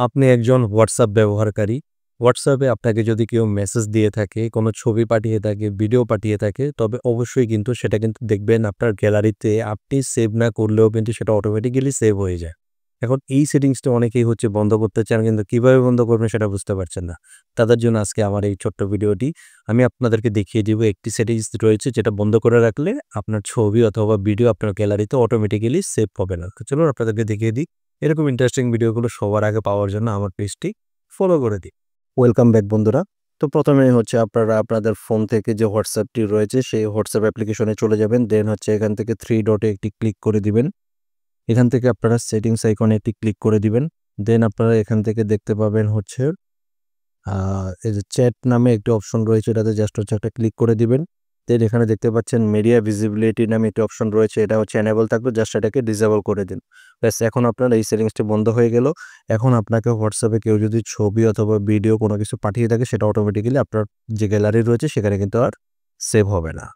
আপনি একজন হোয়াটসঅ্যাপ ব্যবহারকারী। হোয়াটসঅ্যাপে আপনাকে যদি কেউ মেসেজ দিয়ে থাকে, কোনো ছবি পাঠিয়ে থাকে, ভিডিও পাঠিয়ে থাকে, তবে অবশ্যই কিন্তু সেটা কিন্তু দেখবেন আপনার গ্যালারিতে আপনি সেভ না করলেও কিন্তু সেটা অটোমেটিক্যালি সেভ হয়ে যায়। এখন এই সেটিংসটা অনেকেই বন্ধ করতে চান কিন্তু কিভাবে বন্ধ করবেন সেটা বুঝতে পারছেন না। তাদের জন্য আজকে আমার এই ছোট্ট ভিডিওটি। আমি আপনাদেরকে দেখিয়ে দিব একটি সেটিংস রয়েছে যেটা বন্ধ করে রাখলে আপনার ছবি অথবা ভিডিও আপনার গ্যালারিতে অটোমেটিক্যালি সেভ হবে না। তো চলুন আপনাদেরকে দেখিয়ে দিই। এরকম ইন্টারেস্টিং ভিডিওগুলো সবার আগে পাওয়ার জন্য আমার পেজটি ফলো করে দিন। ওয়েলকাম ব্যাক বন্ধুরা। তো প্রথমেই আপনারা আপনাদের ফোন থেকে যে হোয়াটসঅ্যাপটি রয়েছে সেই হোয়াটসঅ্যাপ অ্যাপ্লিকেশনে চলে যাবেন। দেন এখান থেকে 3 ডটে একটি ক্লিক করে দিবেন। এখান থেকে আপনারা সেটিংস আইকনে একটি ক্লিক করে দিবেন। দেন আপনারা এখান থেকে দেখতে পাবেন এই যে চ্যাট নামে একটি অপশন রয়েছে, এটাতে জাস্ট একটা ক্লিক করে দিবেন। দেন এখানে দেখতে পাচ্ছেন মিডিয়া ভিজিবিলিটি নামে একটি অপশন রয়েছে, এটা এনেবল থাকবে, জাস্ট এটাকে ডিসেবল করে দিন। ব্যাস, এখন আপনার এই সেটিংসটি বন্ধ হয়ে গেল। এখন আপনাকে হোয়াটসঅ্যাপে কেউ যদি ছবি অথবা ভিডিও কোনো কিছু পাঠিয়ে থাকে সেটা অটোমেটিক্যালি আপনার যে গ্যালারি রয়েছে সেখানে কিন্তু আর সেভ হবে না।